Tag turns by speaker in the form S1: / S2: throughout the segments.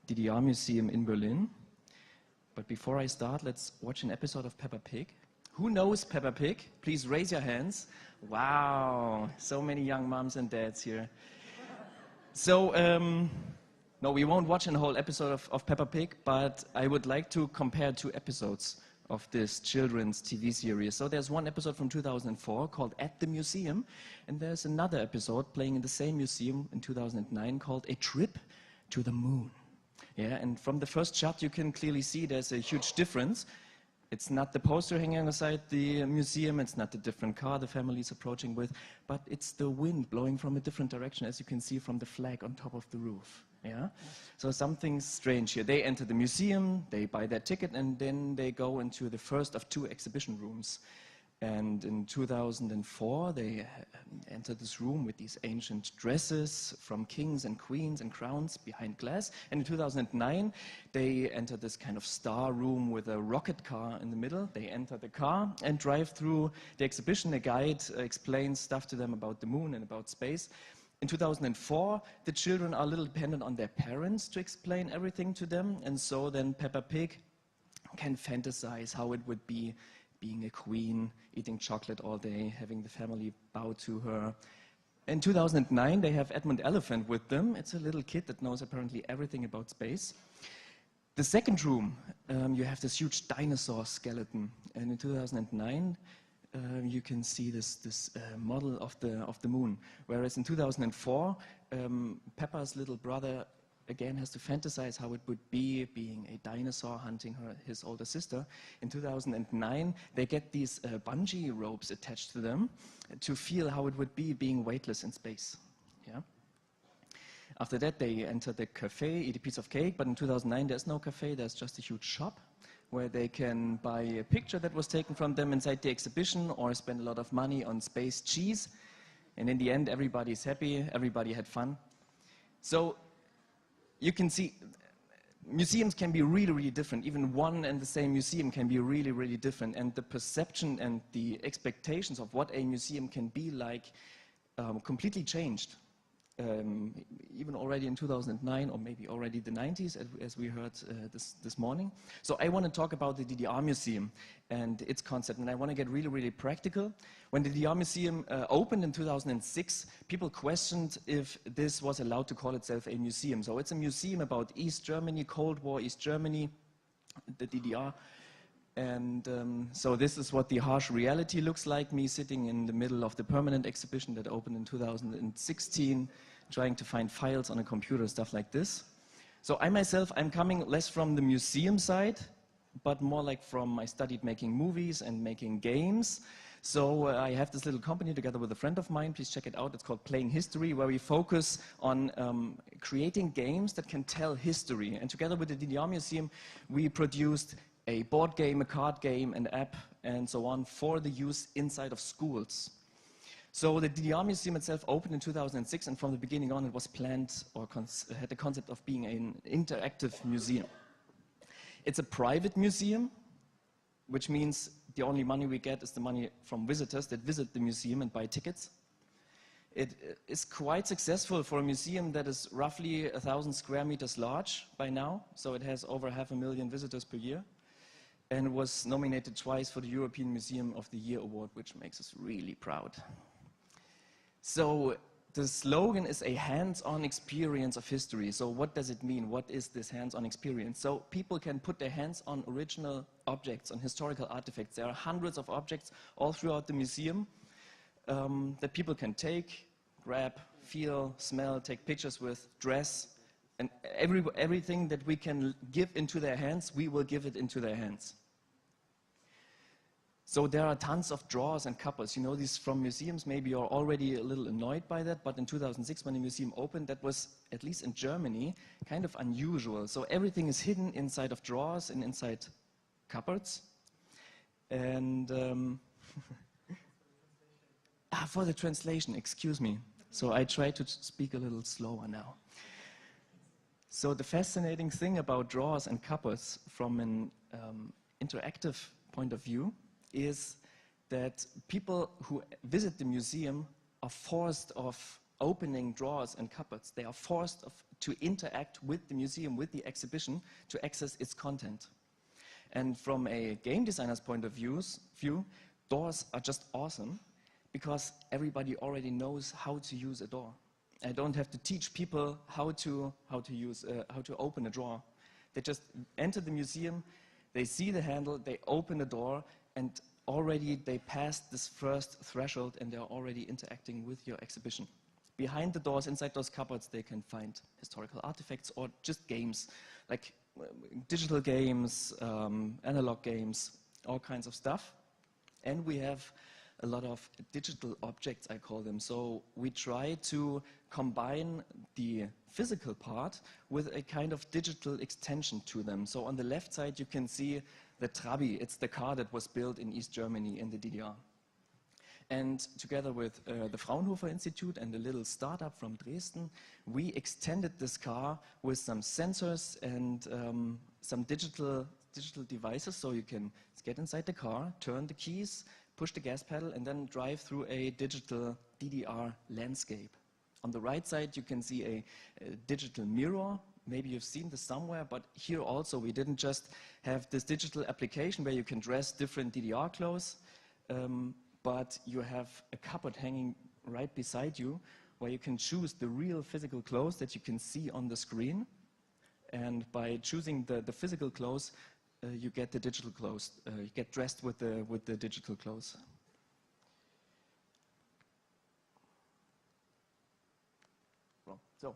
S1: DDR Museum in Berlin. But before I start, let's watch an episode of Peppa Pig. Who knows Peppa Pig? Please raise your hands. Wow, so many young moms and dads here. So, no, we won't watch a whole episode of Peppa Pig, but I would like to compare two episodes of this children's TV series. So there's one episode from 2004 called At the Museum, and there's another episode playing in the same museum in 2009 called A Trip to the Moon. Yeah, and from the first shot you can clearly see there's a huge difference. It's not the poster hanging outside the museum, it's not the different car the family is approaching with, but it's the wind blowing from a different direction, as you can see from the flag on top of the roof. Yeah? So something's strange here. They enter the museum, they buy their ticket, and then they go into the first of two exhibition rooms. And in 2004, they enter this room with these ancient dresses from kings and queens and crowns behind glass. And in 2009, they enter this kind of star room with a rocket car in the middle. They enter the car and drive through the exhibition. A guide explains stuff to them about the moon and about space. In 2004, the children are a little dependent on their parents to explain everything to them. And so then Peppa Pig can fantasize how it would be being a queen, eating chocolate all day, having the family bow to her. In 2009, they have Edmund Elephant with them. It's a little kid that knows apparently everything about space. The second room, you have this huge dinosaur skeleton. And in 2009, you can see this model of the moon. Whereas in 2004, Peppa's little brother again has to fantasize how it would be being a dinosaur hunting his older sister. In 2009, they get these bungee ropes attached to them to feel how it would be being weightless in space. Yeah. After that, they enter the cafe, eat a piece of cake, but in 2009, there's no cafe, there's just a huge shop where they can buy a picture that was taken from them inside the exhibition or spend a lot of money on space cheese. And in the end, everybody's happy, everybody had fun. So you can see museums can be really, really different. Even one and the same museum can be really, really different. And the perception and the expectations of what a museum can be like completely changed. Even already in 2009 or maybe already the 90s, as we heard this morning. So I want to talk about the DDR Museum and its concept, and I want to get really, really practical. When the DDR Museum opened in 2006, people questioned if this was allowed to call itself a museum. So it's a museum about East Germany, Cold War East Germany, the DDR. And so this is what the harsh reality looks like, me sitting in the middle of the permanent exhibition that opened in 2016, trying to find files on a computer, stuff like this. So I myself, I'm coming less from the museum side, but more like from, I studied making movies and making games. So I have this little company together with a friend of mine, please check it out, it's called Playing History, where we focus on creating games that can tell history. And together with the DDR Museum, we produced a board game, a card game, an app, and so on for the use inside of schools. So the DDR Museum itself opened in 2006, and from the beginning on it was planned or had the concept of being an interactive museum. It's a private museum, which means the only money we get is the money from visitors that visit the museum and buy tickets. It is quite successful for a museum that is roughly 1,000 square meters large by now, so it has over 500,000 visitors per year. And was nominated twice for the European Museum of the Year award, which makes us really proud. So the slogan is a hands-on experience of history. So what does it mean? What is this hands-on experience? So people can put their hands on original objects, on historical artifacts. There are hundreds of objects all throughout the museum that people can take, grab, feel, smell, take pictures with, dress. And everything that we can give into their hands, we will give it into their hands. So there are tons of drawers and cupboards. You know these from museums. Maybe you're already a little annoyed by that, but in 2006 when the museum opened, that was, at least in Germany, kind of unusual. So everything is hidden inside of drawers and inside cupboards. And for the translation, excuse me. So I try to speak a little slower now. So the fascinating thing about drawers and cupboards from an interactive point of view is that people who visit the museum are forced of opening drawers and cupboards. They are forced to interact with the museum, with the exhibition, to access its content. And from a game designer's point of view, doors are just awesome because everybody already knows how to use a door. I don't have to teach people how to open a drawer. They just enter the museum, they see the handle, they open the door, and already they passed this first threshold and they're already interacting with your exhibition. Behind the doors, inside those cupboards, they can find historical artifacts or just games, like digital games, analog games, all kinds of stuff. And we have a lot of digital objects, I call them. So we try to combine the physical part with a kind of digital extension to them. So on the left side, you can see the Trabi. It's the car that was built in East Germany in the DDR. And together with the Fraunhofer Institute and a little startup from Dresden, we extended this car with some sensors and some digital devices. So you can get inside the car, turn the keys, push the gas pedal, and then drive through a digital DDR landscape. On the right side, you can see a digital mirror. Maybe you've seen this somewhere, but here also we didn't just have this digital application where you can dress different DDR clothes, but you have a cupboard hanging right beside you where you can choose the real physical clothes that you can see on the screen. And by choosing the physical clothes, you get the digital clothes. You get dressed with the digital clothes. So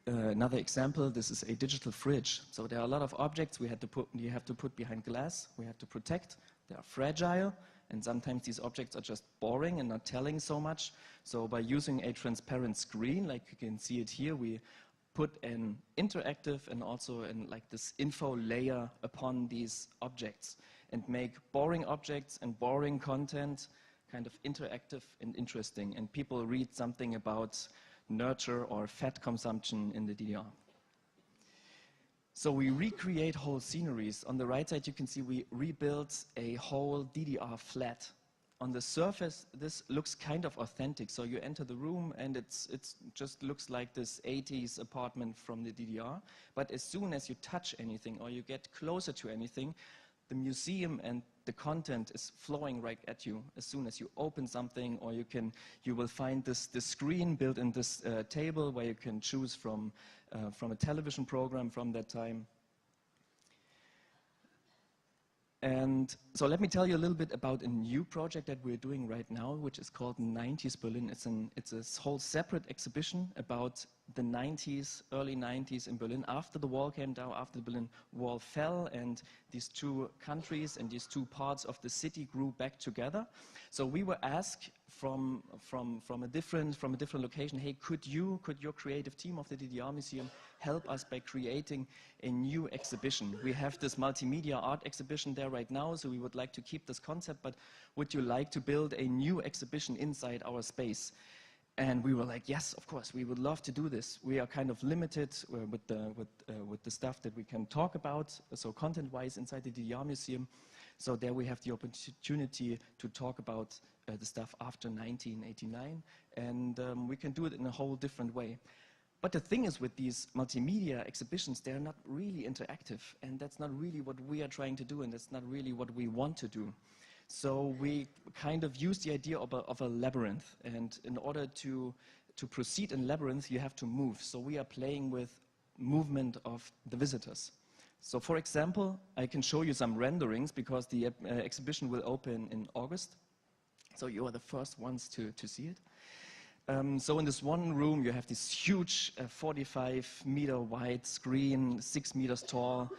S1: another example, this is a digital fridge. So there are a lot of objects you have to put behind glass, we have to protect. They are fragile, and sometimes these objects are just boring and not telling so much. So by using a transparent screen, like you can see it here, we put an interactive and also like this info layer upon these objects and make boring objects and boring content kind of interactive and interesting. And people read something about nurture or fat consumption in the DDR. So we recreate whole sceneries. On the right side, you can see we rebuilt a whole DDR flat. On the surface, this looks kind of authentic. So you enter the room and it just looks like this 80s apartment from the DDR. But as soon as you touch anything or you get closer to anything, the museum and the content is flowing right at you. As soon as you open something, or you will find this screen built in this table where you can choose from a television program from that time. And so let me tell you a little bit about a new project that we're doing right now, which is called 90s Berlin. It's a whole separate exhibition about the 90s, early 90s in Berlin, after the wall came down, after the Berlin Wall fell, and these two countries and these two parts of the city grew back together. So we were asked from a different location, hey, could your creative team of the DDR Museum help us by creating a new exhibition? We have this multimedia art exhibition there right now, so we would like to keep this concept, but would you like to build a new exhibition inside our space? And we were like, yes, of course, we would love to do this. We are kind of limited with the stuff that we can talk about, so content-wise inside the DDR Museum. So there we have the opportunity to talk about the stuff after 1989, and we can do it in a whole different way. But the thing is, with these multimedia exhibitions, they're not really interactive, and that's not really what we are trying to do, and that's not really what we want to do. So we kind of use the idea of a labyrinth, and in order to proceed in labyrinth, you have to move. So we are playing with movement of the visitors. So for example, I can show you some renderings because the exhibition will open in August. So you are the first ones to see it. So in this one room, you have this huge 45-meter wide screen, 6 meters tall.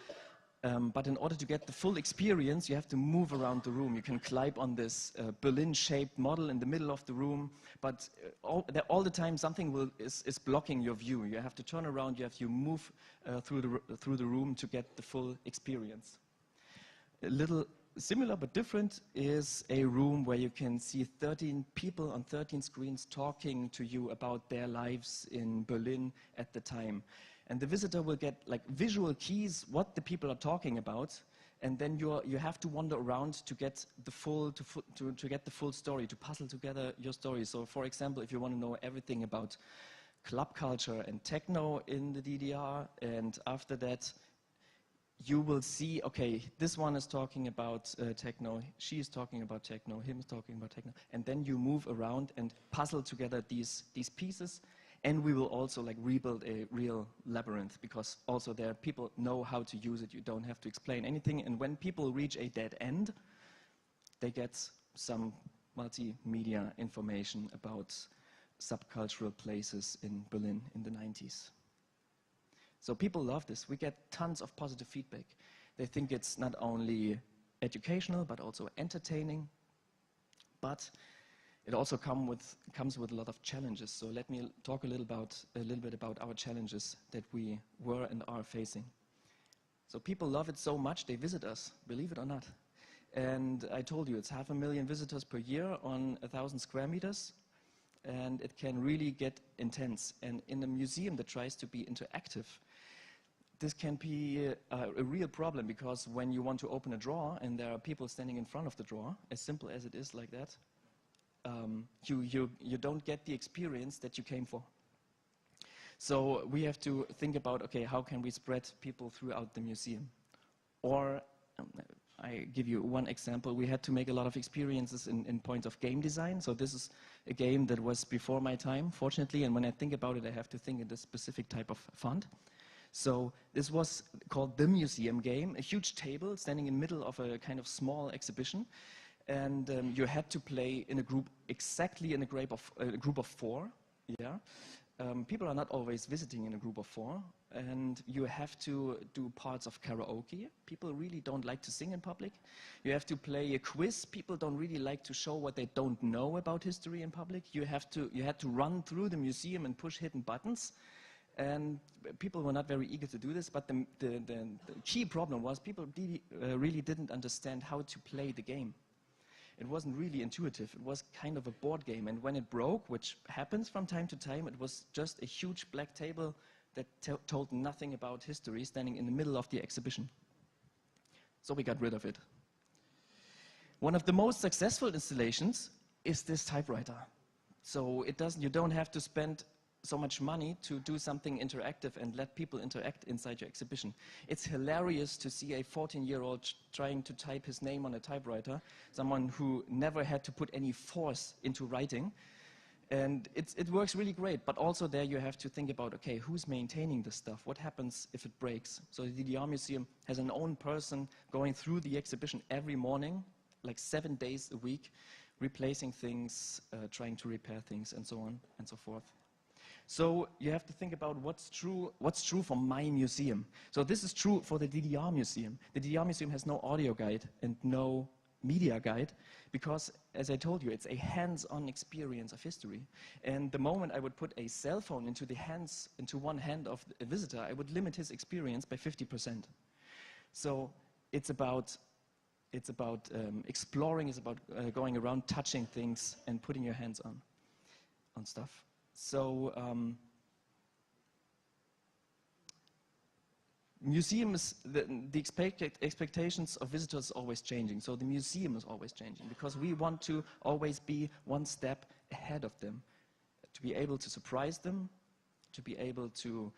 S1: But in order to get the full experience, you have to move around the room. You can climb on this Berlin-shaped model in the middle of the room, but all the time something is blocking your view. You have to turn around, you have to move through the room to get the full experience. A little similar but different is a room where you can see 13 people on 13 screens talking to you about their lives in Berlin at the time. And the visitor will get like visual keys, what the people are talking about, and then you have to wander around to get the full story, to puzzle together your story. So, for example, if you want to know everything about club culture and techno in the DDR, and after that you will see, okay, this one is talking about techno, she is talking about techno, him is talking about techno, and then you move around and puzzle together these pieces, and we will also like rebuild a real labyrinth, because also there people know how to use it, you don't have to explain anything, and when people reach a dead end, they get some multimedia information about subcultural places in Berlin in the 90s. So people love this. We get tons of positive feedback. They think it's not only educational, but also entertaining. But it also comes with a lot of challenges. So let me talk a little bit about our challenges that we were and are facing. So people love it so much, they visit us, believe it or not. And I told you, it's 500,000 visitors per year on 1,000 square meters. And it can really get intense. And in a museum that tries to be interactive, this can be a real problem, because when you want to open a drawer and there are people standing in front of the drawer, as simple as it is like that, you don't get the experience that you came for. So we have to think about, okay, how can we spread people throughout the museum? Or I give you one example. We had to make a lot of experiences in points of game design. So this is a game that was before my time, fortunately. And when I think about it, I have to think in this specific type of font. So this was called the museum game, a huge table standing in the middle of a kind of small exhibition. And you had to play in a group, exactly in a group of 4. Yeah. People are not always visiting in a group of 4, and you have to do parts of karaoke. People really don't like to sing in public. You have to play a quiz. People don't really like to show what they don't know about history in public. You had to run through the museum and push hidden buttons, and people were not very eager to do this. But the key problem was people really didn't understand how to play the game. It wasn't really intuitive. It was kind of a board game. And when it broke, which happens from time to time, it was just a huge black table that told nothing about history standing in the middle of the exhibition. So we got rid of it. One of the most successful installations is this typewriter. So you don't have to spend so much money to do something interactive and let people interact inside your exhibition. It's hilarious to see a 14-year-old trying to type his name on a typewriter, someone who never had to put any force into writing. And it works really great, but also there you have to think about, okay, who's maintaining this stuff? What happens if it breaks? So the DDR Museum has an own person going through the exhibition every morning, like 7 days a week, replacing things, trying to repair things, and so on and so forth. So you have to think about what's true for my museum. So this is true for the DDR Museum. The DDR Museum has no audio guide and no media guide, because, as I told you, it's a hands-on experience of history. And the moment I would put a cell phone into one hand of a visitor, I would limit his experience by 50%. So it's about exploring, it's about going around, touching things, and putting your hands on stuff. So museums, the expectations of visitors are always changing. So the museum is always changing, because we want to always be one step ahead of them, to be able to surprise them, to be able to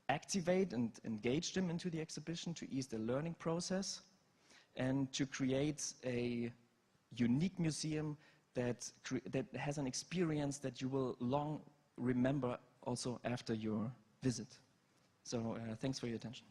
S1: activate and engage them into the exhibition, to ease the learning process, and to create a unique museum that has an experience that you will long remember also after your visit. So thanks for your attention.